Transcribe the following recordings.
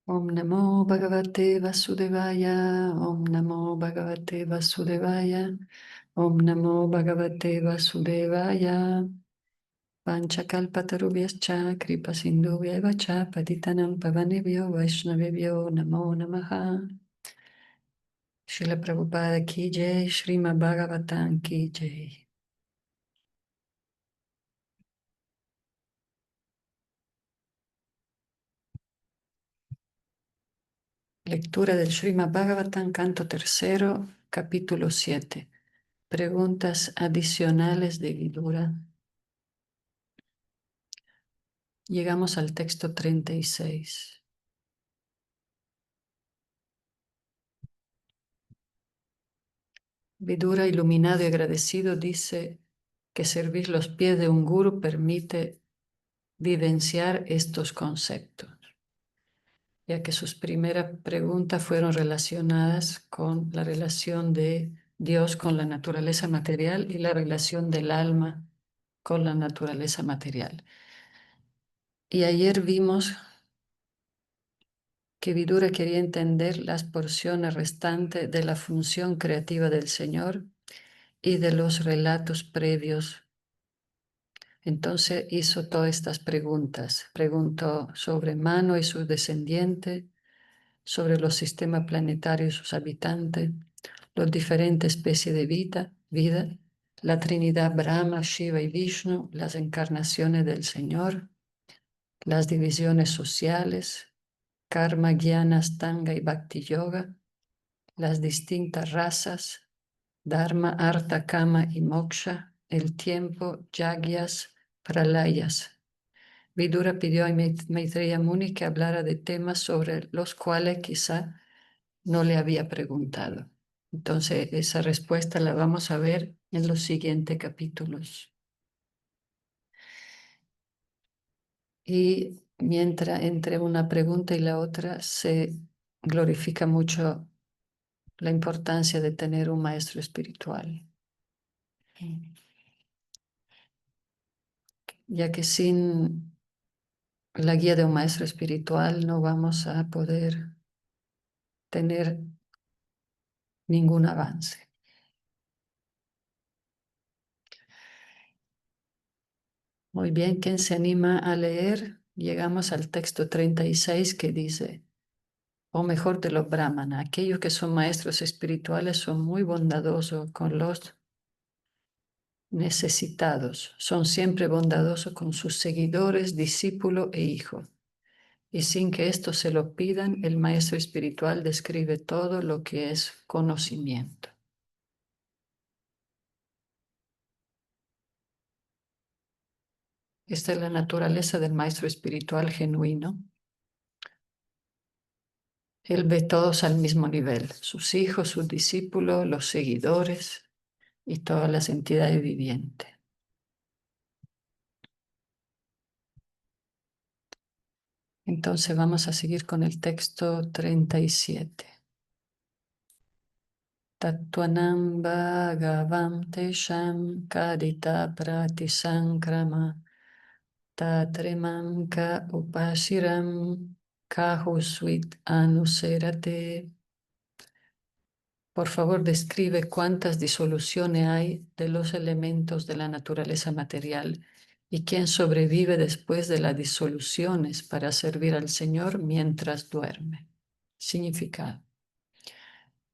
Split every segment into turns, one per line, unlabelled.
Om Namo Bhagavate Vasudevaya, Om Namo Bhagavate Vasudevaya, Om Namo Bhagavate Vasudevaya, Panchakalpatarubhyascha, Kripa Sindhubhyeva cha, Patitanam Pavanebhyo, Vaishnavebhyo, Namo Namaha. Srila Prabhupada ki jai, Srimad Bhagavatam ki jai. Lectura del Srimad Bhagavatam, canto tercero, capítulo 7. Preguntas adicionales de Vidura. Llegamos al texto 36. Vidura, iluminado y agradecido, dice que servir los pies de un guru permite vivenciar estos conceptos, ya que sus primeras preguntas fueron relacionadas con la relación de Dios con la naturaleza material y la relación del alma con la naturaleza material. Y ayer vimos que Vidura quería entender las porciones restantes de la función creativa del Señor y de los relatos previos. Entonces hizo todas estas preguntas. Preguntó sobre Mano y sus descendientes, sobre los sistemas planetarios y sus habitantes, las diferentes especies de vida, la Trinidad Brahma, Shiva y Vishnu, las encarnaciones del Señor, las divisiones sociales, Karma, Jnana, Astanga y Bhakti Yoga, las distintas razas, Dharma, Artha, Kama y Moksha, el tiempo, Yagyas, Pralayas. Vidura pidió a Maitreya Muni que hablara de temas sobre los cuales quizá no le había preguntado. Entonces, esa respuesta la vamos a ver en los siguientes capítulos. Y mientras entre una pregunta y la otra se glorifica mucho la importancia de tener un maestro espiritual, ya que sin la guía de un maestro espiritual no vamos a poder tener ningún avance. Muy bien, ¿quién se anima a leer? Llegamos al texto 36 que dice, o mejor de los brahmanas, aquellos que son maestros espirituales son muy bondadosos con los necesitados, son siempre bondadosos con sus seguidores, discípulos e hijos. Y sin que esto se lo pidan, el maestro espiritual describe todo lo que es conocimiento. Esta es la naturaleza del maestro espiritual genuino. Él ve todos al mismo nivel, sus hijos, sus discípulos, los seguidores y todas las entidades vivientes. Entonces vamos a seguir con el texto 37. Tattvanam bhagavam tesham kadita pratisankrama tatrimam ka upasiram kahusvit anuserate. Por favor, describe cuántas disoluciones hay de los elementos de la naturaleza material y quién sobrevive después de las disoluciones para servir al Señor mientras duerme. Significado.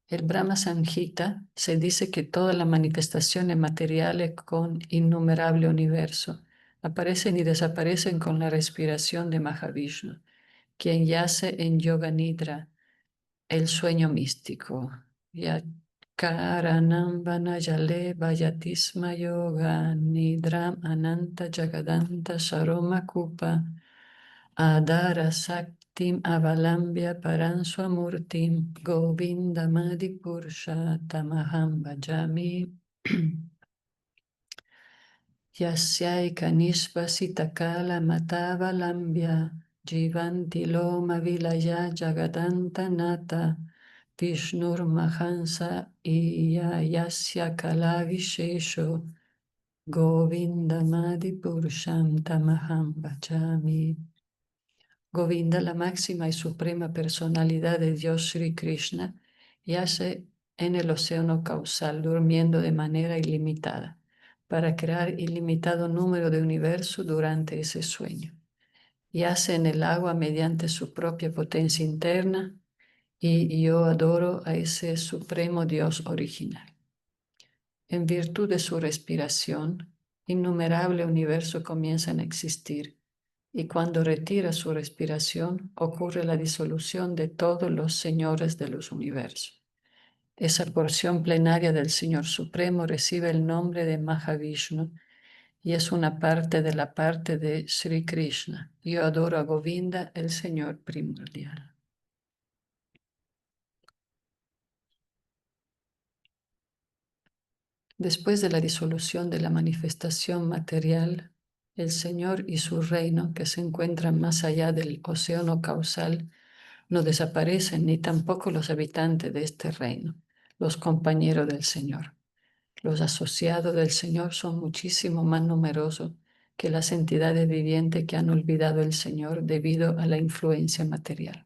El Brahma Samhita se dice que todas las manifestaciones materiales con innumerable universo aparecen y desaparecen con la respiración de Mahavishnu, quien yace en Yoga Nidra, el sueño místico. Karanam vanayale vayatisma yoga nidram ananta jagadanta saroma kupa adara saktim avalambya paranswamurtim govindamadi pursha tamaham bhajami yasyaika nishvasitakala matavalambya jivanti loma vilaya jagadanta nata Vishnur Mahansa Iyayasya Kalavishesho Govindamadi Purusham Tamaham Bhajami. Govinda, la máxima y suprema personalidad de Dios Sri Krishna, yace en el océano causal, durmiendo de manera ilimitada, para crear ilimitado número de universos durante ese sueño. Yace en el agua mediante su propia potencia interna, y yo adoro a ese supremo Dios original. En virtud de su respiración, innumerables universos comienzan a existir, y cuando retira su respiración, ocurre la disolución de todos los señores de los universos. Esa porción plenaria del Señor Supremo recibe el nombre de Mahavishnu y es una parte de la parte de Sri Krishna. Yo adoro a Govinda, el Señor primordial. Después de la disolución de la manifestación material, el Señor y su reino, que se encuentran más allá del océano causal, no desaparecen ni tampoco los habitantes de este reino, los compañeros del Señor. Los asociados del Señor son muchísimo más numerosos que las entidades vivientes que han olvidado el Señor debido a la influencia material.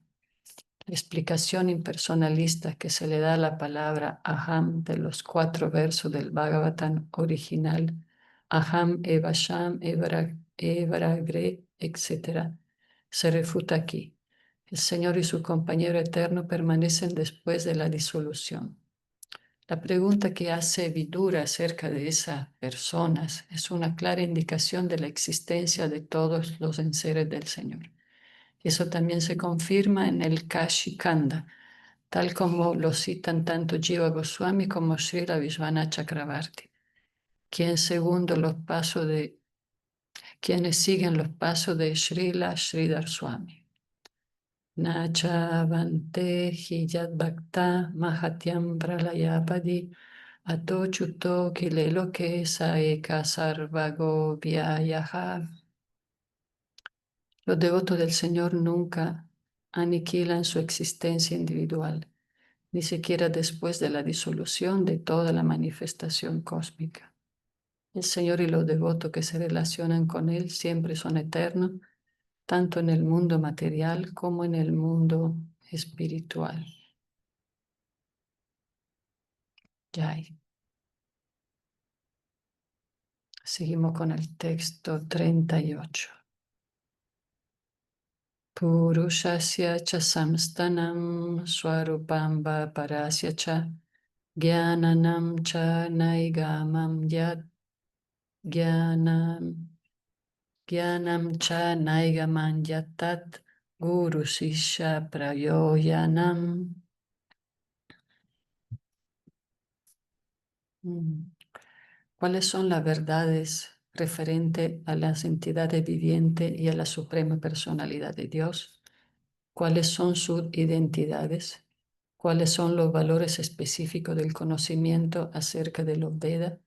La explicación impersonalista que se le da a la palabra aham de los 4 versos del Bhagavatam original, aham, evasham, evaragre, etc., se refuta aquí. El Señor y su compañero eterno permanecen después de la disolución. La pregunta que hace Vidura acerca de esas personas es una clara indicación de la existencia de todos los enseres del Señor. Eso también se confirma en el Kashi Kanda, tal como lo citan tanto Jiva Goswami como Srila Vishwanath Chakravarti, quienes siguen los pasos de Srila Sridhar Swami. Nachavante hiyat bhakta mahatyam pralayapadi ato chuto kilelo que saeka sarvago vyayaha. Los devotos del Señor nunca aniquilan su existencia individual, ni siquiera después de la disolución de toda la manifestación cósmica. El Señor y los devotos que se relacionan con Él siempre son eternos, tanto en el mundo material como en el mundo espiritual. Yay. Seguimos con el texto 38. Purushasya cha samstanam swarupamba parasya cha Gyananam cha naigamam yat Gyanam cha naigamam yatat Guru Sisha Prayoyanam. ¿Cuáles son las verdades referentes a las entidades vivientes y a la suprema personalidad de Dios? ¿Cuáles son sus identidades? ¿Cuáles son los valores específicos del conocimiento acerca de los Vedas?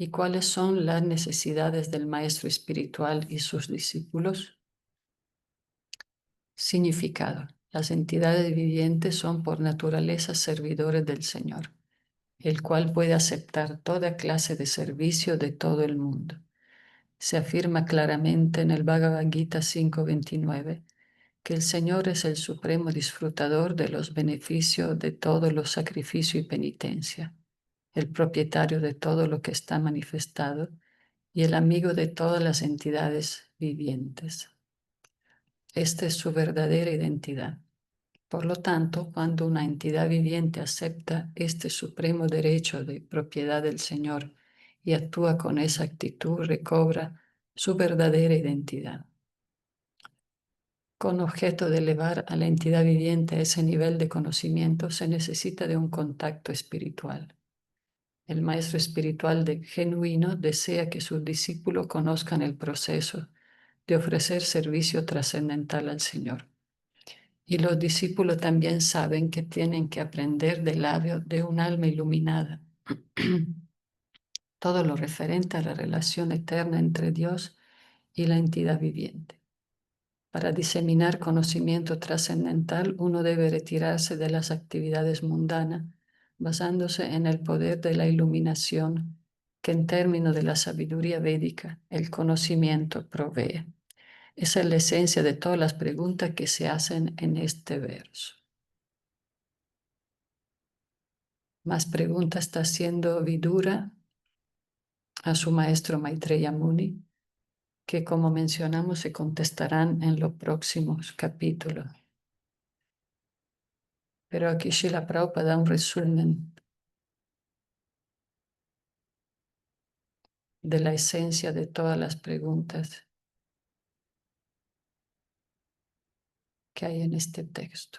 ¿Y cuáles son las necesidades del maestro espiritual y sus discípulos? Significado. Las entidades vivientes son por naturaleza servidores del Señor, el cual puede aceptar toda clase de servicio de todo el mundo. Se afirma claramente en el Bhagavad Gita 5.29 que el Señor es el supremo disfrutador de los beneficios de todos los sacrificios y penitencia, el propietario de todo lo que está manifestado y el amigo de todas las entidades vivientes. Esta es su verdadera identidad. Por lo tanto, cuando una entidad viviente acepta este supremo derecho de propiedad del Señor y actúa con esa actitud, recobra su verdadera identidad. Con objeto de elevar a la entidad viviente a ese nivel de conocimiento, se necesita de un contacto espiritual. El maestro espiritual genuino desea que sus discípulos conozcan el proceso de ofrecer servicio trascendental al Señor. Y los discípulos también saben que tienen que aprender del labio de un alma iluminada todo lo referente a la relación eterna entre Dios y la entidad viviente. Para diseminar conocimiento trascendental, uno debe retirarse de las actividades mundanas, basándose en el poder de la iluminación que en términos de la sabiduría védica el conocimiento provee. Esa es la esencia de todas las preguntas que se hacen en este verso. Más preguntas está haciendo Vidura a su maestro Maitreya Muni, que como mencionamos se contestarán en los próximos capítulos. Pero aquí Srila Prabhupada da un resumen de la esencia de todas las preguntas que hay en este texto.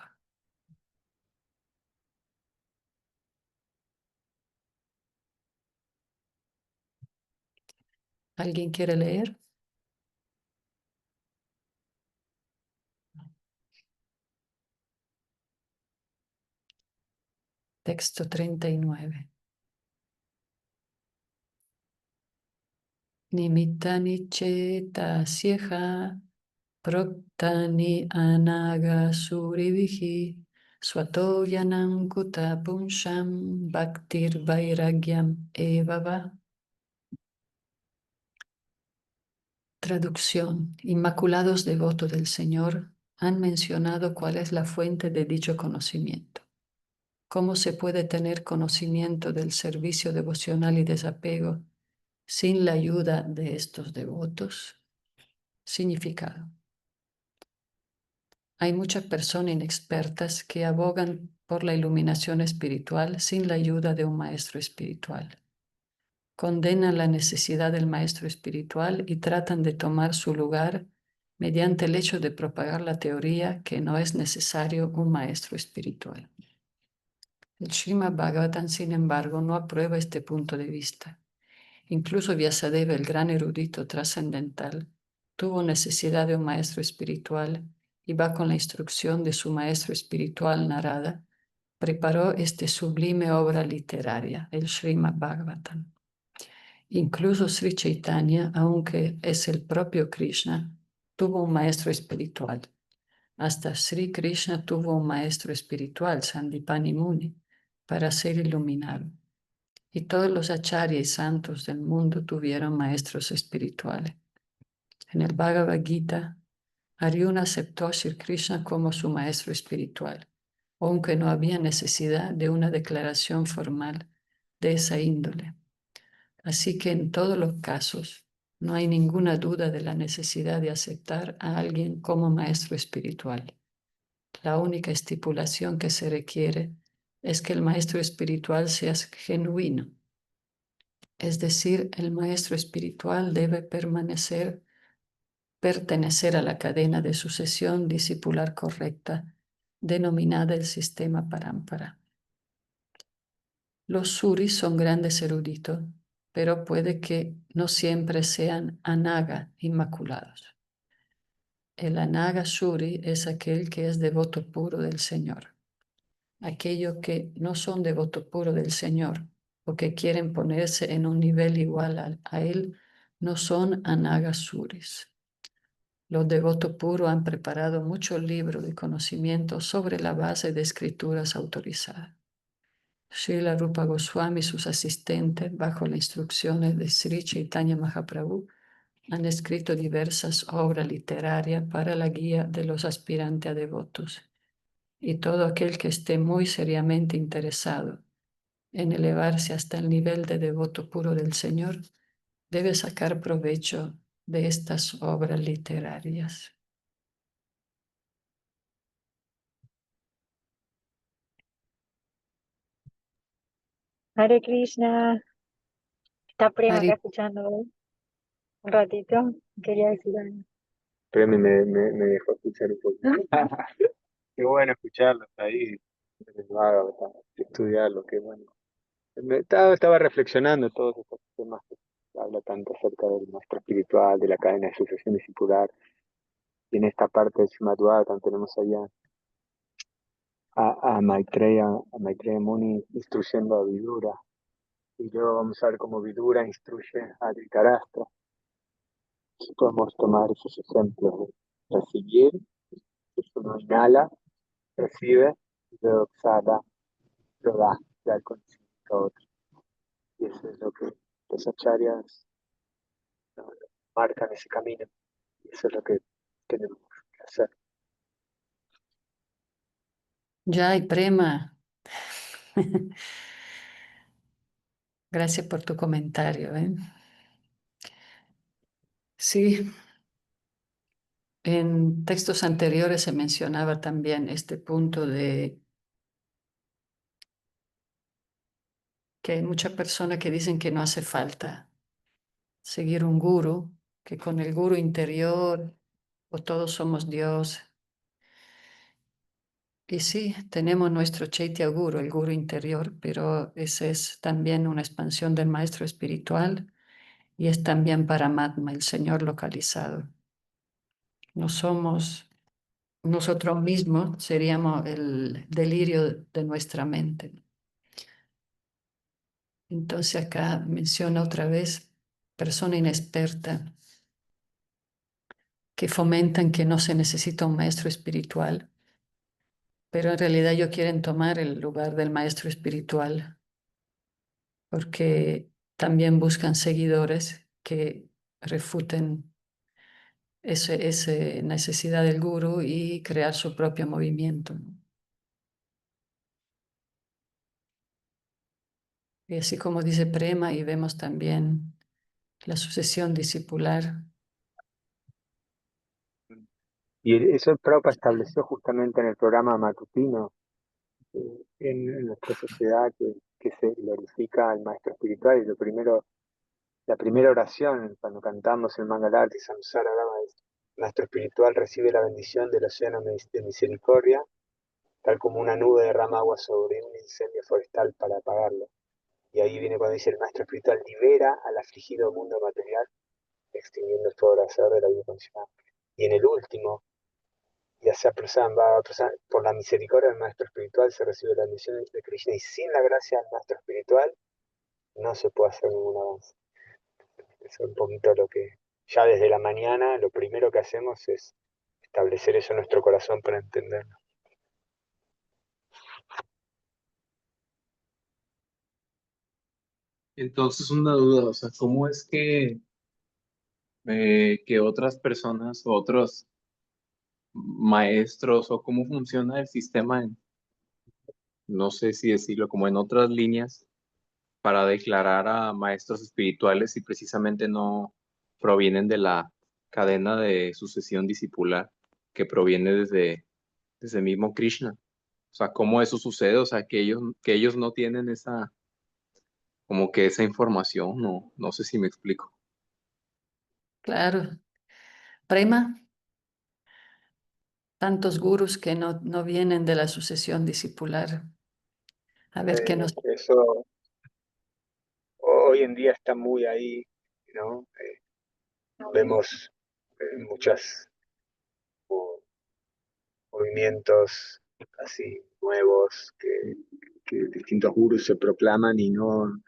¿Alguien quiere leer? Texto 39. Nimittani cheta sieja proktani anaga surivihi swato yanam kuta punsham bhaktir vairagyam evava. Traducción. Inmaculados devotos del Señor han mencionado cuál es la fuente de dicho conocimiento. ¿Cómo se puede tener conocimiento del servicio devocional y desapego sin la ayuda de estos devotos? Significado. Hay muchas personas inexpertas que abogan por la iluminación espiritual sin la ayuda de un maestro espiritual. Condenan la necesidad del maestro espiritual y tratan de tomar su lugar mediante el hecho de propagar la teoría que no es necesario un maestro espiritual. El Srimad Bhagavatam, sin embargo, no aprueba este punto de vista. Incluso Vyasadeva, el gran erudito trascendental, tuvo necesidad de un maestro espiritual y va con la instrucción de su maestro espiritual Narada, preparó esta sublime obra literaria, el Srimad Bhagavatam. Incluso Sri Chaitanya, aunque es el propio Krishna, tuvo un maestro espiritual. Hasta Sri Krishna tuvo un maestro espiritual, Sandipani Muni, para ser iluminado. Y todos los acharyas y santos del mundo tuvieron maestros espirituales. En el Bhagavad Gita, Arjuna aceptó a Sri Krishna como su maestro espiritual, aunque no había necesidad de una declaración formal de esa índole. Así que en todos los casos no hay ninguna duda de la necesidad de aceptar a alguien como maestro espiritual. La única estipulación que se requiere es que el maestro espiritual sea genuino. Es decir, el maestro espiritual debe pertenecer a la cadena de sucesión discipular correcta, denominada el sistema Parampara. Los suris son grandes eruditos, pero puede que no siempre sean anaga inmaculados. El anaga suri es aquel que es devoto puro del Señor. Aquellos que no son devoto puro del Señor o que quieren ponerse en un nivel igual a Él, no son anaga suris. Los devotos puros han preparado muchos libros de conocimiento sobre la base de escrituras autorizadas. Srila Rupa Goswami y sus asistentes, bajo las instrucciones de Sri Chaitanya Mahaprabhu, han escrito diversas obras literarias para la guía de los aspirantes a devotos. Y todo aquel que esté muy seriamente interesado en elevarse hasta el nivel de devoto puro del Señor, debe sacar provecho de estas obras literarias.
Hare Krishna, está Prema acá
Hari,
escuchando un ratito. Quería decir algo.
Premi me dejó escuchar un poco. Qué bueno escucharlo, está ahí. Estudiarlo, qué bueno. Estaba reflexionando todos estos temas que se habla tanto acerca del maestro espiritual, de la cadena de sucesión discipular. Y en esta parte del Srimad Bhagavatam tenemos allá a Maitreya Muni instruyendo a Vidura. Y luego vamos a ver cómo Vidura instruye a Dhritarashtra. Aquí podemos tomar esos ejemplos de recibir, eso uno inhala, recibe, y luego exhala, lo da el conocimiento a otro. Y eso es lo que los acharyas, ¿no?, marcan ese camino. Y eso es lo que tenemos que hacer.
Ya hay Prema. Gracias por tu comentario, ¿eh? Sí, en textos anteriores se mencionaba también este punto de que hay muchas personas que dicen que no hace falta seguir un gurú, que con el gurú interior o todos somos Dios. Y sí, tenemos nuestro Chaitya Guru, el gurú interior, pero ese es también una expansión del maestro espiritual y es también Paramatma, el Señor localizado. No somos nosotros mismos, seríamos el delirio de nuestra mente. Entonces acá menciona otra vez persona inexperta que fomentan que no se necesita un maestro espiritual, pero en realidad ellos quieren tomar el lugar del maestro espiritual porque también buscan seguidores que refuten esa necesidad del gurú y crear su propio movimiento, ¿no? Y así como dice Prema, y vemos también la sucesión discipular.
Y eso Prabhupada estableció justamente en el programa matutino, en nuestra sociedad que se glorifica al maestro espiritual. Y la primera oración, cuando cantamos el Mangalarti Samsara Rama, es: Maestro espiritual, recibe la bendición del océano de misericordia, tal como una nube derrama agua sobre un incendio forestal para apagarlo. Y ahí viene cuando dice: el maestro espiritual libera al afligido mundo material, extinguiendo el fuego abrasador de la vida condicional. Y en el último, ya sea por la misericordia del maestro espiritual se recibe la bendición de Krishna, y sin la gracia del maestro espiritual no se puede hacer ningún avance. Es un poquito lo que ya desde la mañana lo primero que hacemos es establecer eso en nuestro corazón para entenderlo.
Entonces, una duda, o sea, ¿cómo es que otras personas o otros maestros o cómo funciona el sistema en, no sé si decirlo, como en otras líneas para declarar a maestros espirituales si precisamente no provienen de la cadena de sucesión discipular que proviene desde mismo Krishna? O sea, ¿cómo eso sucede? O sea, que ellos no tienen esa, como que esa información, no sé si me explico.
Claro, Prema, tantos gurús que no vienen de la sucesión discipular. A ver qué nos...
Eso hoy en día está muy ahí, ¿no? Vemos muchos movimientos así nuevos que distintos gurús se proclaman y no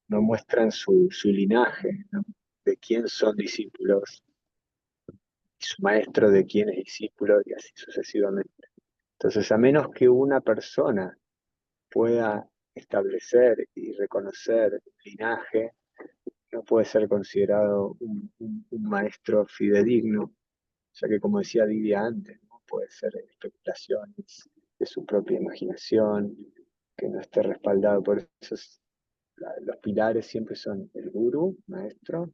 muestran su linaje, ¿no? De quién son discípulos, y su maestro de quién es discípulo, y así sucesivamente. Entonces, a menos que una persona pueda establecer y reconocer un linaje, no puede ser considerado un maestro fidedigno, ya que, como decía Lidia antes, ¿no? Puede ser especulaciones de su propia imaginación, que no esté respaldado. Por eso los pilares siempre son el guru, maestro,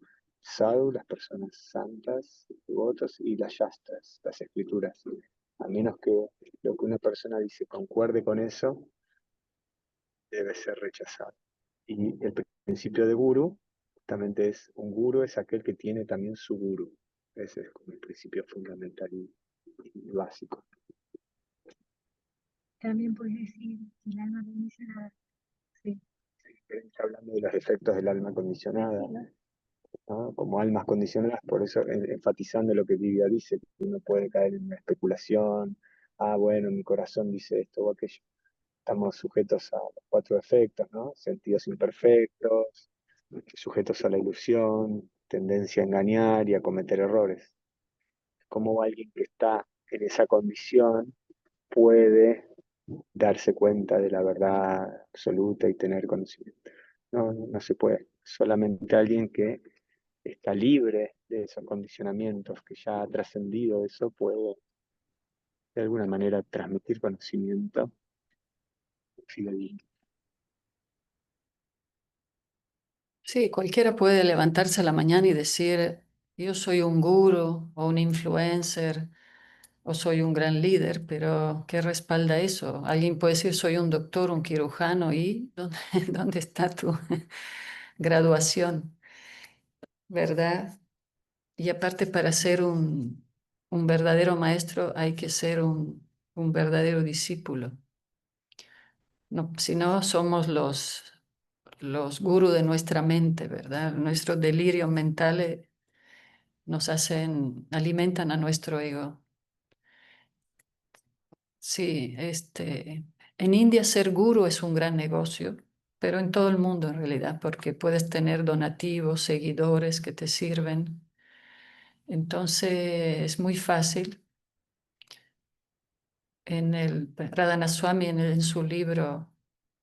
sadhu, las personas santas, devotos, y las yastras, las escrituras. A menos que lo que una persona dice concuerde con eso, debe ser rechazado. Y el principio de guru, justamente un guru es aquel que tiene también su guru. Ese es como el principio fundamental y básico.
También puedes decir que el alma condicionada. Sí.
Está hablando de los efectos del alma condicionada, ¿no? Como almas condicionadas, por eso enfatizando lo que Livia dice, que uno puede caer en una especulación: bueno, mi corazón dice esto o aquello. Estamos sujetos a los cuatro efectos, ¿no? Sentidos imperfectos, sujetos a la ilusión, tendencia a engañar y a cometer errores. ¿Cómo alguien que está en esa condición puede darse cuenta de la verdad absoluta y tener conocimiento? No se puede. Solamente alguien que está libre de esos condicionamientos, que ya ha trascendido eso, puede de alguna manera transmitir conocimiento fidedigno.
Sí, cualquiera puede levantarse a la mañana y decir, yo soy un gurú o un influencer o soy un gran líder, pero ¿qué respalda eso? Alguien puede decir, soy un doctor, un cirujano, ¿y dónde, dónde está tu graduación? ¿Verdad? Y aparte, para ser un verdadero maestro hay que ser un verdadero discípulo. No, si no, somos los gurús de nuestra mente, ¿verdad? Nuestros delirios mentales nos hacen, alimentan a nuestro ego. Sí, en India ser gurú es un gran negocio, pero en todo el mundo en realidad, porque puedes tener donativos, seguidores que te sirven. Entonces es muy fácil. Radhana Swami en su libro,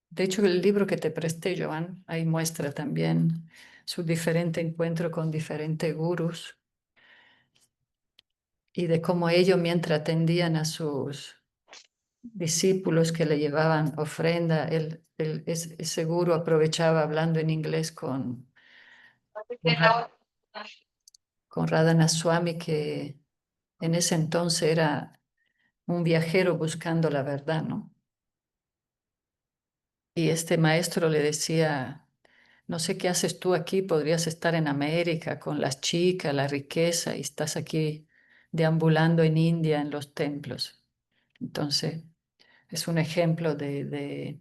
de hecho el libro que te presté, Joan, ahí muestra también su diferente encuentro con diferentes gurús y de cómo ellos mientras atendían a sus discípulos que le llevaban ofrenda, ese gurú aprovechaba hablando en inglés con Radhana Swami, que en ese entonces era un viajero buscando la verdad, ¿no? Y este maestro le decía, no sé qué haces tú aquí, podrías estar en América con las chicas, la riqueza, y estás aquí deambulando en India en los templos. Entonces, es un ejemplo de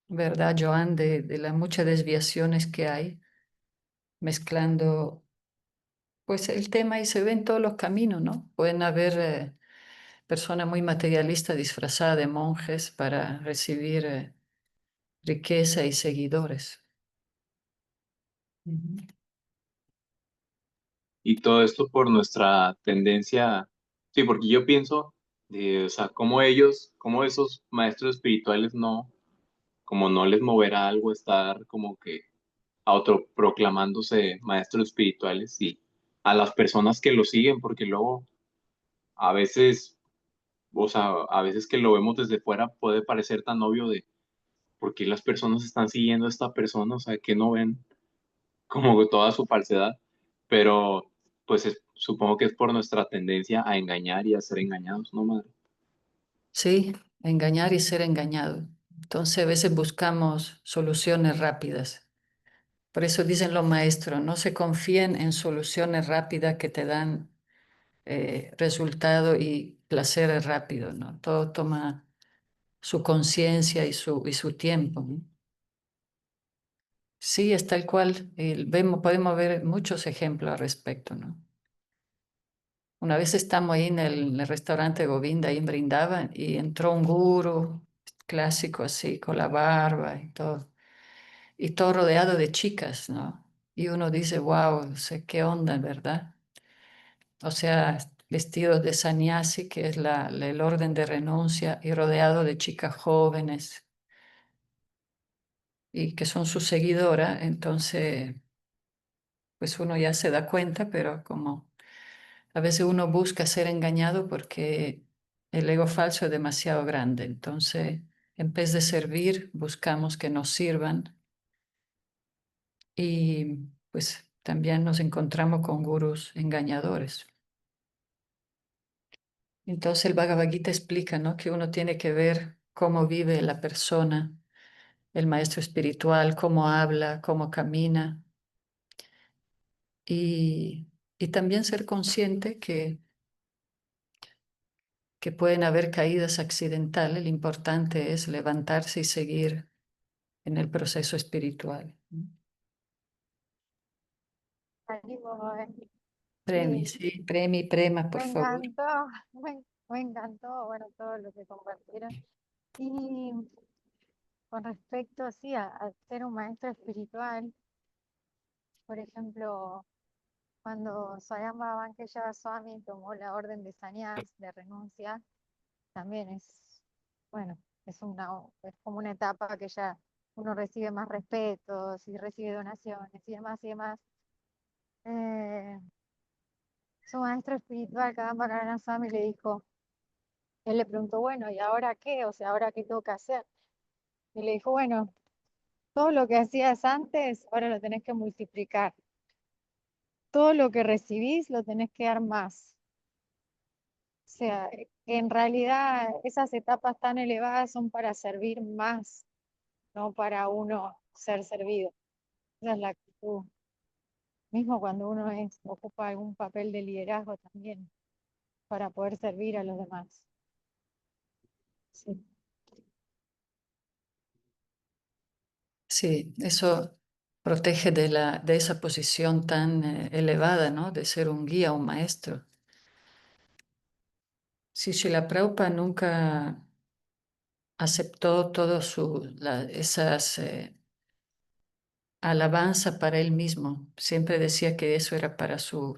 ¿verdad, Joan? De las muchas desviaciones que hay, mezclando, pues el tema y se ve en todos los caminos, ¿no? Pueden haber personas muy materialistas disfrazadas de monjes para recibir riqueza y seguidores. Ujú.
Y todo esto por nuestra tendencia, sí, porque yo pienso, o sea, como ellos, como esos maestros espirituales no, como no les moverá algo estar como que autoproclamándose maestros espirituales y a las personas que lo siguen, porque luego a veces, o sea, a veces que lo vemos desde fuera puede parecer tan obvio de por qué las personas están siguiendo a esta persona, o sea, que no ven como que toda su falsedad, pero pues supongo que es por nuestra tendencia a engañar y a ser engañados, ¿no, madre?
Sí, engañar y ser engañado. Entonces, a veces buscamos soluciones rápidas. Por eso dicen los maestros, no se confíen en soluciones rápidas que te dan resultado y placeres rápidos, ¿no? Todo toma su conciencia y su tiempo, ¿no? Sí, es tal cual. Podemos ver muchos ejemplos al respecto, ¿no? Una vez estamos ahí en el restaurante Govinda, ahí en Brindavan, y entró un guru clásico así, con la barba y todo rodeado de chicas, ¿no? Y uno dice, wow, sé qué onda, ¿verdad? O sea, vestidos de sannyasi, que es el orden de renuncia, y rodeado de chicas jóvenes y que son sus seguidoras, entonces, pues uno ya se da cuenta, pero como a veces uno busca ser engañado porque el ego falso es demasiado grande, entonces, en vez de servir, buscamos que nos sirvan y pues también nos encontramos con gurús engañadores. Entonces el Bhagavad Gita explica, ¿no? Que uno tiene que ver cómo vive la persona, el maestro espiritual, cómo habla, cómo camina y, y también ser consciente que pueden haber caídas accidentales. Lo importante es levantarse y seguir en el proceso espiritual. Premi,
Sí,
sí, premi, prema, por
me
favor.
encantó, me encantó, bueno, todo lo que compartieron. Y con respecto, sí, a ser un maestro espiritual, por ejemplo, cuando Swayam Bhavankeya Swami tomó la orden de sannyas, de renuncia, también es, bueno, es como una etapa que ya uno recibe más respetos y recibe donaciones y demás y demás. eh, su maestro espiritual, Kadamba Kanana Swami, le dijo, él le preguntó, bueno, ¿y ahora qué? O sea, ¿ahora qué tengo que hacer? Y le dijo, bueno, todo lo que hacías antes, ahora lo tenés que multiplicar. Todo lo que recibís, lo tenés que dar más. O sea, en realidad esas etapas tan elevadas son para servir más, no para uno ser servido. Esa es la actitud. Mismo cuando uno ocupa algún papel de liderazgo también, para poder servir a los demás. Sí.
Sí, eso protege de esa posición tan elevada, ¿no? De ser un guía, un maestro. Si Srila Prabhupada nunca aceptó todas esas alabanza para él mismo. Siempre decía que eso era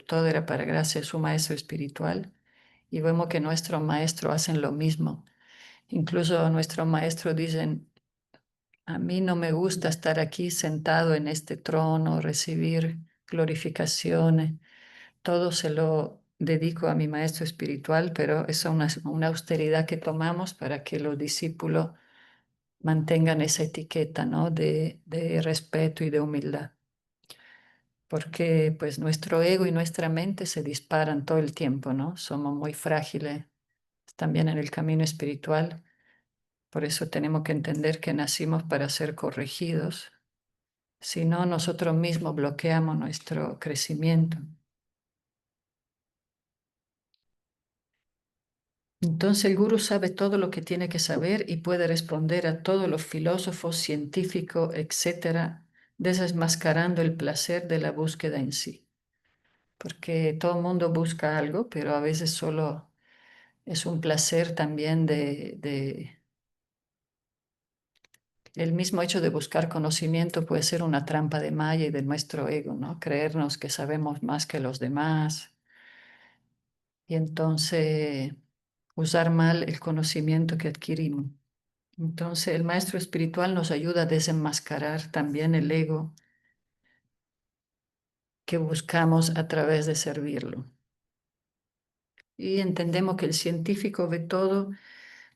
todo era para gracia de su maestro espiritual. Y vemos que nuestros maestros hacen lo mismo. Incluso nuestros maestros dicen, a mí no me gusta estar aquí sentado en este trono, recibir glorificaciones. Todo se lo dedico a mi maestro espiritual, pero es una austeridad que tomamos para que los discípulos mantengan esa etiqueta, ¿no? de respeto y de humildad. Porque pues nuestro ego y nuestra mente se disparan todo el tiempo, ¿no? Somos muy frágiles también en el camino espiritual. Por eso tenemos que entender que nacimos para ser corregidos. Si no, nosotros mismos bloqueamos nuestro crecimiento. Entonces el gurú sabe todo lo que tiene que saber y puede responder a todos los filósofos, científicos, etcétera, desmascarando el placer de la búsqueda en sí. Porque todo el mundo busca algo, pero a veces solo es un placer también el mismo hecho de buscar conocimiento puede ser una trampa de Maya y de nuestro ego, ¿no? Creernos que sabemos más que los demás y entonces usar mal el conocimiento que adquirimos. Entonces el maestro espiritual nos ayuda a desenmascarar también el ego que buscamos a través de servirlo. Y entendemos que el científico ve todo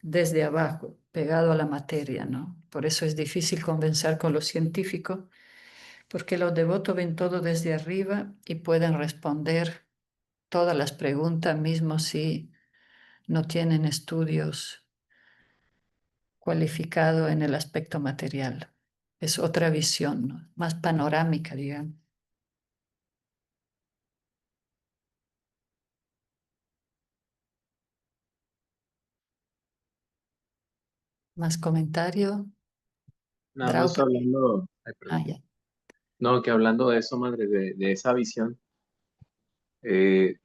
desde abajo, pegado a la materia, ¿no? Por eso es difícil convencer con los científicos, porque los devotos ven todo desde arriba y pueden responder todas las preguntas, mismo si no tienen estudios cualificados en el aspecto material. Es otra visión, ¿no? Más panorámica, digamos. Más comentario,
Nada más
Draupa.
hablando, ay,
Ah,
perdón.
ya.
No, que hablando de eso, madre, de esa visión, eh,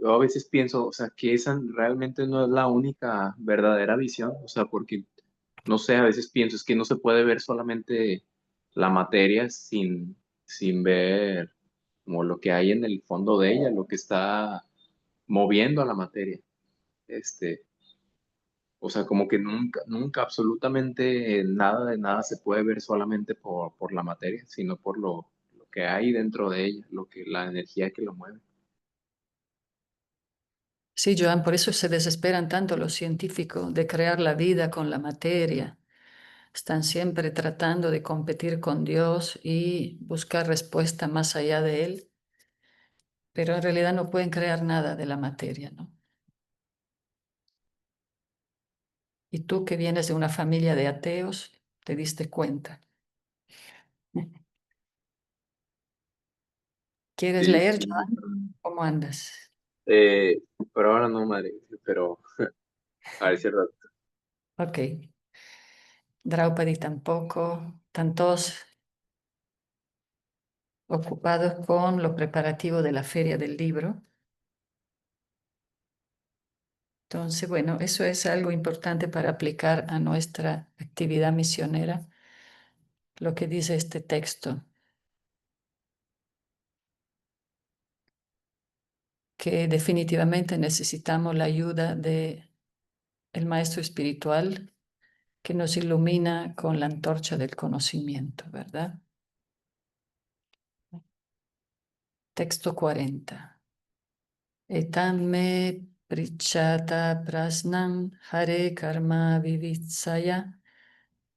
yo a veces pienso, o sea, que esa realmente no es la única verdadera visión, o sea, porque, no sé, a veces pienso, es que no se puede ver solamente la materia sin ver como lo que hay en el fondo de ella, lo que está moviendo a la materia. Este, o sea, como que nunca, nunca, absolutamente nada de nada se puede ver solamente por la materia, sino por lo que hay dentro de ella, la energía que lo mueve.
Sí, Joan, por eso se desesperan tanto los científicos de crear la vida con la materia. Están siempre tratando de competir con Dios y buscar respuesta más allá de Él, pero en realidad no pueden crear nada de la materia, ¿no? Y tú que vienes de una familia de ateos, te diste cuenta. ¿Quieres
Sí,
leer,
sí,
Joan? ¿Cómo andas?
Eh, pero ahora no, madre, pero a ver si es rato.
Ok. Draupadi tampoco. Están todos ocupados con los preparativos de la feria del libro. Entonces, bueno, eso es algo importante para aplicar a nuestra actividad misionera, lo que dice este texto, que definitivamente necesitamos la ayuda de el maestro espiritual que nos ilumina con la antorcha del conocimiento, ¿verdad? Texto 40. Etam me prichata prasnam hare karma vivitsaya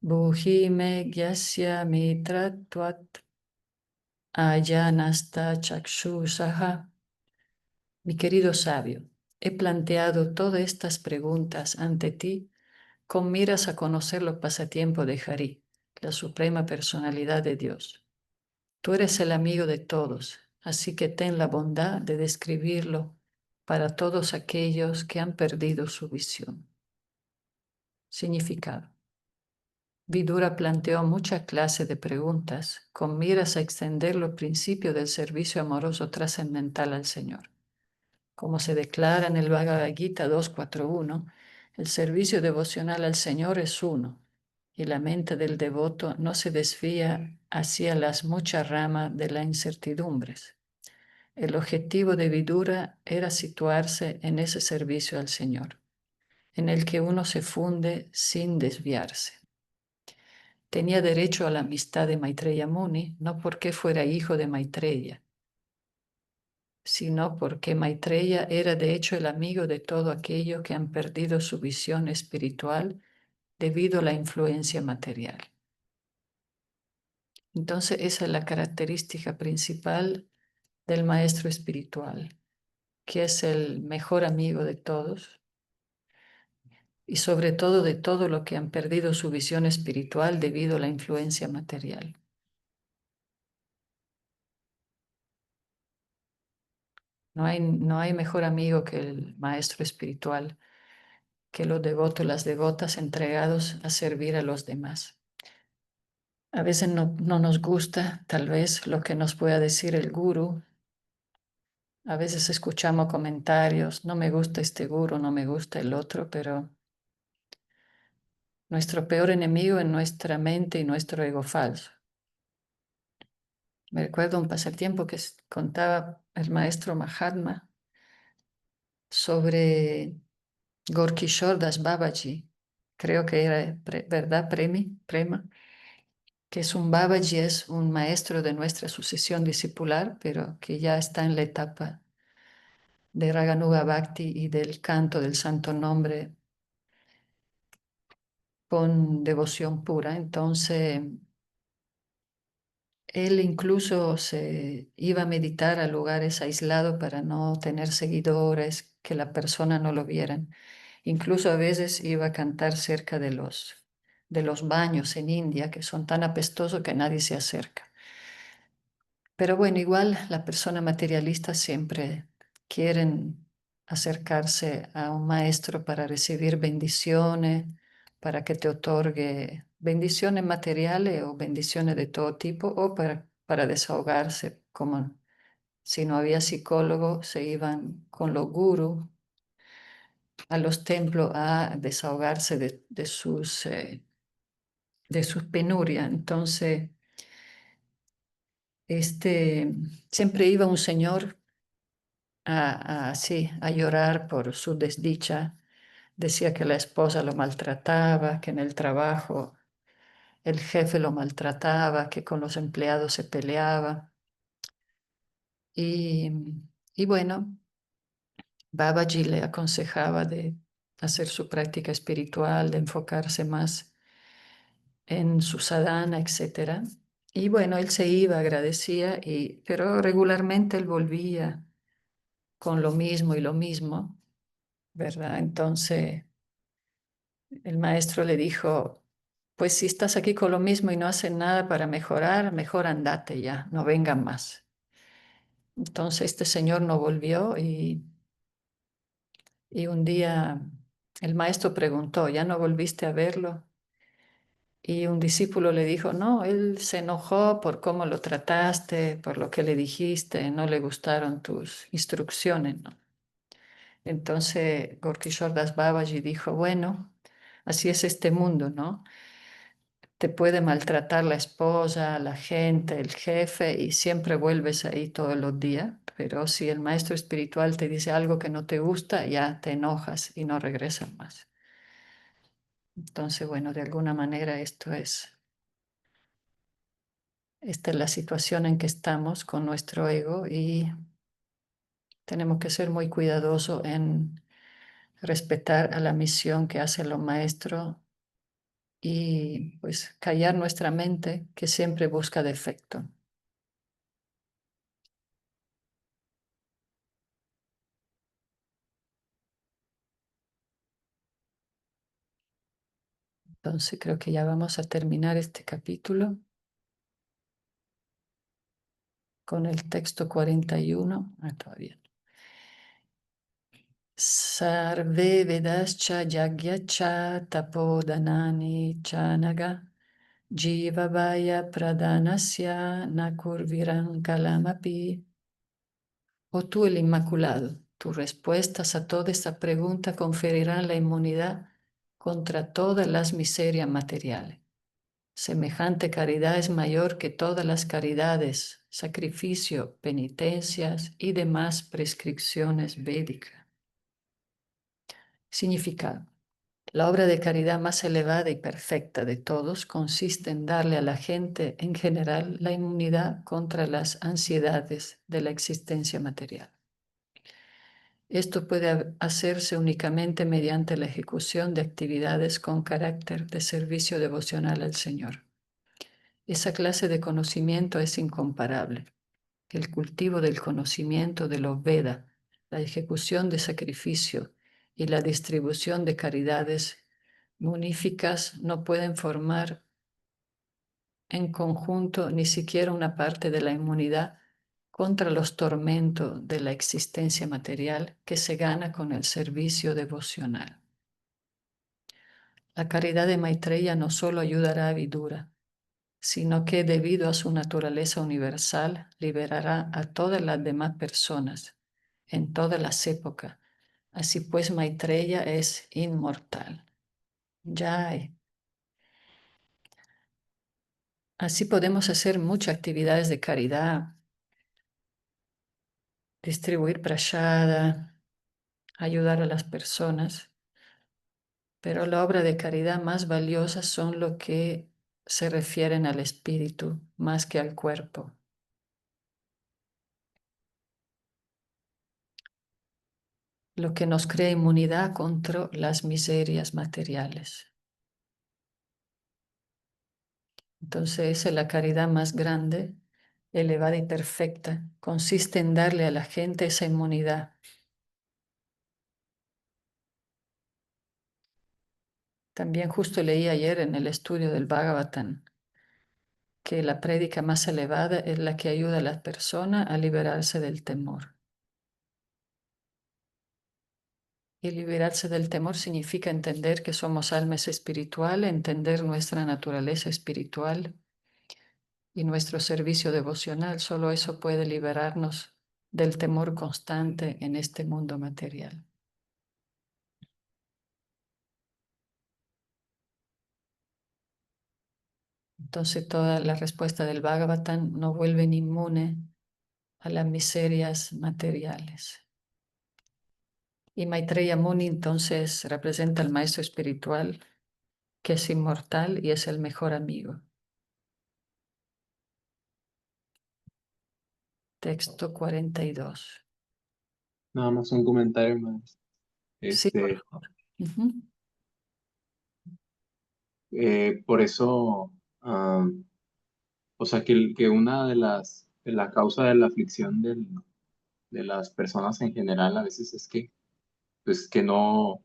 buhi me gyasya mitra tuat ayanasta chakshusaha. Mi querido sabio, he planteado todas estas preguntas ante ti con miras a conocer los pasatiempos de Hari, la suprema personalidad de Dios. Tú eres el amigo de todos, así que ten la bondad de describirlo para todos aquellos que han perdido su visión. Significado. Vidura planteó muchas clases de preguntas con miras a extender los principios del servicio amoroso trascendental al Señor. Como se declara en el Bhagavad Gita 2.4.1, el servicio devocional al Señor es uno, y la mente del devoto no se desvía hacia las muchas ramas de las incertidumbres. El objetivo de Vidura era situarse en ese servicio al Señor, en el que uno se funde sin desviarse. Tenía derecho a la amistad de Maitreya Muni, no porque fuera hijo de Maitreya, sino porque Maitreya era de hecho el amigo de todo aquello que han perdido su visión espiritual debido a la influencia material. Entonces, esa es la característica principal del maestro espiritual, que es el mejor amigo de todos y sobre todo de todo lo que han perdido su visión espiritual debido a la influencia material. No hay mejor amigo que el maestro espiritual, que los devotos y las devotas entregados a servir a los demás. A veces no nos gusta tal vez lo que nos pueda decir el guru. A veces escuchamos comentarios, no me gusta este guru, no me gusta el otro, pero nuestro peor enemigo es nuestra mente y nuestro ego falso. Me recuerdo un pasatiempo que contaba el maestro Mahatma sobre Gorkishore Das Babaji, creo que era, ¿verdad? Prema, que es un Babaji, es un maestro de nuestra sucesión discipular, pero que ya está en la etapa de Raganuga Bhakti y del canto del santo nombre con devoción pura. Entonces, él incluso se iba a meditar a lugares aislados para no tener seguidores, que la persona no lo vieran. Incluso a veces iba a cantar cerca de los baños en India, que son tan apestosos que nadie se acerca. Pero bueno, igual la persona materialista siempre quieren acercarse a un maestro para recibir bendiciones, para que te otorgue bendiciones materiales o bendiciones de todo tipo, o para desahogarse, como si no había psicólogo, se iban con los gurús a los templos a desahogarse de sus penurias. Entonces, siempre iba un señor sí, a llorar por su desdicha. Decía que la esposa lo maltrataba, que en el trabajo el jefe lo maltrataba, que con los empleados se peleaba. Y, y bueno, Babaji le aconsejaba de hacer su práctica espiritual, de enfocarse más en su sadhana, etc. Y bueno, él se iba, agradecía, pero regularmente él volvía con lo mismo y lo mismo, ¿verdad? Entonces el maestro le dijo, pues si estás aquí con lo mismo y no haces nada para mejorar, mejor andate ya, no vengan más. Entonces este señor no volvió y un día el maestro preguntó, ¿ya no volviste a verlo? Y un discípulo le dijo, no, él se enojó por cómo lo trataste, por lo que le dijiste, no le gustaron tus instrucciones, ¿no? Entonces Gorkishore Das Babaji dijo, bueno, así es este mundo, ¿no? Te puede maltratar la esposa, la gente, el jefe y siempre vuelves ahí todos los días. Pero si el maestro espiritual te dice algo que no te gusta, ya te enojas y no regresas más. Entonces, bueno, de alguna manera esto esta es la situación en que estamos con nuestro ego y tenemos que ser muy cuidadosos en respetar a la misión que hacen los maestros y pues callar nuestra mente que siempre busca defecto. Entonces creo que ya vamos a terminar este capítulo con el texto 41. Todavía. Sarve vedascha yagyacha tapodanani chanaga jiva vaya pradhanasya nakurviran kalamapi. Oh tú el Inmaculado, tus respuestas a toda esta pregunta conferirán la inmunidad contra todas las miserias materiales. Semejante caridad es mayor que todas las caridades, sacrificio, penitencias y demás prescripciones védicas. Significado. La obra de caridad más elevada y perfecta de todos consiste en darle a la gente en general la inmunidad contra las ansiedades de la existencia material. Esto puede hacerse únicamente mediante la ejecución de actividades con carácter de servicio devocional al Señor. Esa clase de conocimiento es incomparable. El cultivo del conocimiento de los Veda, la ejecución de sacrificio y la distribución de caridades muníficas no pueden formar en conjunto ni siquiera una parte de la inmunidad contra los tormentos de la existencia material que se gana con el servicio devocional. La caridad de Maitreya no solo ayudará a Vidura, sino que debido a su naturaleza universal liberará a todas las demás personas en todas las épocas. Así pues, Maitreya es inmortal. Jai. Así podemos hacer muchas actividades de caridad, distribuir prashada, ayudar a las personas, pero la obra de caridad más valiosa son lo que se refieren al espíritu más que al cuerpo. Lo que nos crea inmunidad contra las miserias materiales. Entonces, esa es la caridad más grande, elevada y perfecta. Consiste en darle a la gente esa inmunidad. También justo leí ayer en el estudio del Bhagavatam que la prédica más elevada es la que ayuda a las personas a liberarse del temor. Y liberarse del temor significa entender que somos almas espirituales, entender nuestra naturaleza espiritual y nuestro servicio devocional. Solo eso puede liberarnos del temor constante en este mundo material. Entonces toda la respuesta del Bhagavatam nos vuelve inmune a las miserias materiales. Y Maitreya Muni entonces representa al maestro espiritual que es inmortal y es el mejor amigo. Texto 42.
Nada más un comentario más.
Sí, por favor. Ujú.
Por eso, o sea, que una de la causa de la aflicción de las personas en general a veces es que, pues, que no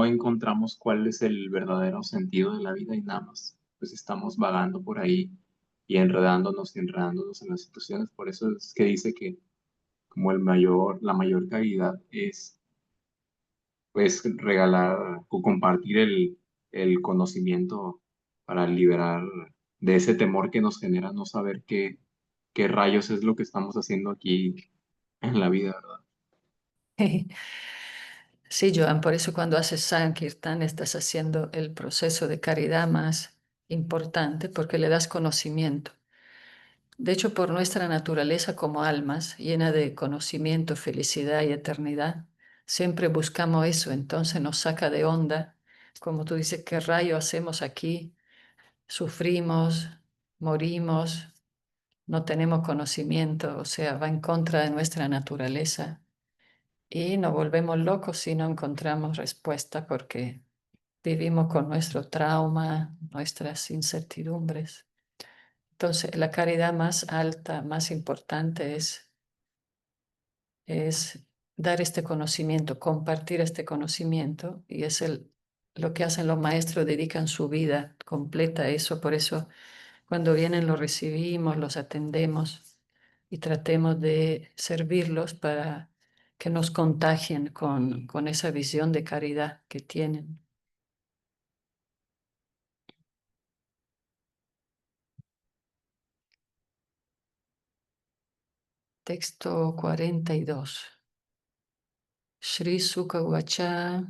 encontramos cuál es el verdadero sentido de la vida y nada más, pues estamos vagando por ahí y enredándonos en las situaciones. Por eso es que dice que como la mayor caridad es pues regalar o compartir el conocimiento para liberar de ese temor que nos genera no saber qué rayos es lo que estamos haciendo aquí en la vida, ¿verdad?
Sí, Joan, por eso cuando haces Sankirtan estás haciendo el proceso de caridad más importante porque le das conocimiento. De hecho, por nuestra naturaleza como almas, llena de conocimiento, felicidad y eternidad, siempre buscamos eso, entonces nos saca de onda, como tú dices, ¿qué rayo hacemos aquí? Sufrimos, morimos, no tenemos conocimiento, o sea, va en contra de nuestra naturaleza y nos volvemos locos si no encontramos respuesta porque vivimos con nuestro trauma, nuestras incertidumbres. Entonces, la caridad más alta, más importante es dar este conocimiento, compartir este conocimiento, y es lo que hacen los maestros, dedican su vida completa a eso. Por eso, cuando vienen, los recibimos, los atendemos y tratemos de servirlos para que nos contagien con esa visión de caridad que tienen. Texto 42. Shri Sukha Uvacha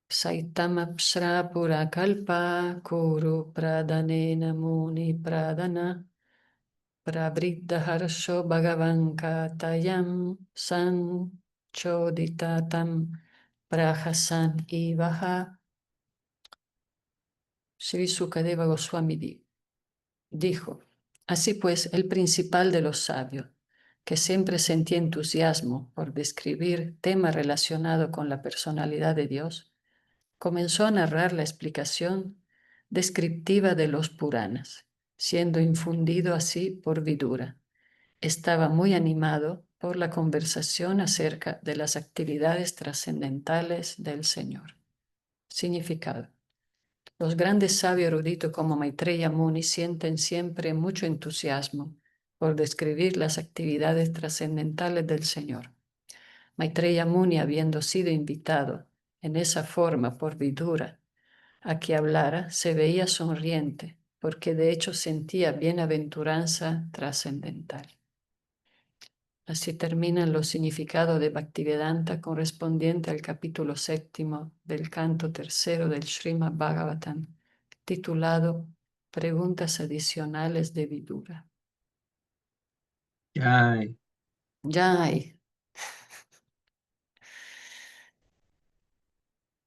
Saitamapsra Purakalpa Kuru Pradanena Muni Pradana Pravriddharsho Bhagavanka Tayam San Choditatam Prahasan Ivaha. Sri Sukadeva Goswami dijo: así pues, el principal de los sabios, que siempre sentía entusiasmo por describir temas relacionados con la personalidad de Dios, comenzó a narrar la explicación descriptiva de los Puranas, siendo infundido así por Vidura. Estaba muy animado por la conversación acerca de las actividades trascendentales del Señor. Significado. Los grandes sabios eruditos como Maitreya Muni sienten siempre mucho entusiasmo por describir las actividades trascendentales del Señor. Maitreya Muni, habiendo sido invitado en esa forma por Vidura a que hablara, se veía sonriente, porque de hecho sentía bienaventuranza trascendental. Así terminan los significados de Bhaktivedanta correspondiente al capítulo 7 del canto 3 del Srimad Bhagavatam, titulado Preguntas adicionales de Vidura.
Ay,
Jai.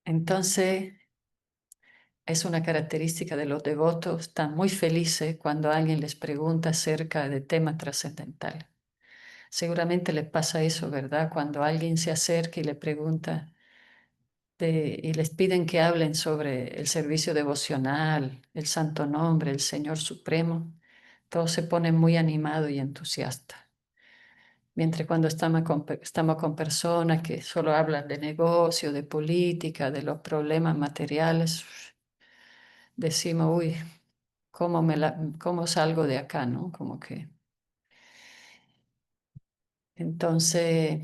Entonces, es una característica de los devotos, están muy felices cuando alguien les pregunta acerca de temas trascendentales. Seguramente les pasa eso, ¿verdad? Cuando alguien se acerca y le pregunta y les piden que hablen sobre el servicio devocional, el Santo Nombre, el Señor Supremo, todos se ponen muy animados y entusiastas. Mientras cuando estamos con personas que solo hablan de negocio, de política, de los problemas materiales, decimos, uy, ¿cómo salgo de acá, no? Como que. Entonces,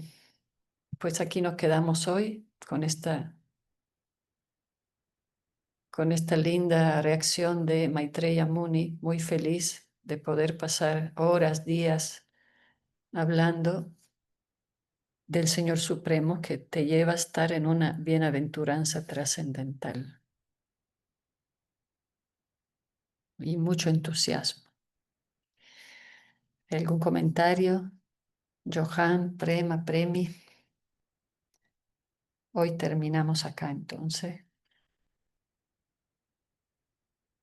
pues aquí nos quedamos hoy con esta linda reacción de Maitreya Muni, muy feliz de poder pasar horas, días hablando del Señor Supremo que te lleva a estar en una bienaventuranza trascendental y mucho entusiasmo. ¿Algún comentario? Johan, Prema, Premi. Hoy terminamos acá entonces.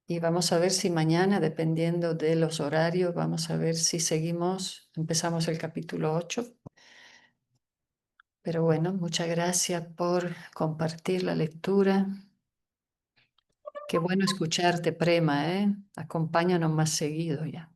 Y vamos a ver si mañana, dependiendo de los horarios, vamos a ver si empezamos el capítulo 8. Pero bueno, muchas gracias por compartir la lectura. Qué bueno escucharte, Prema, ¿eh? Acompáñanos más seguido ya.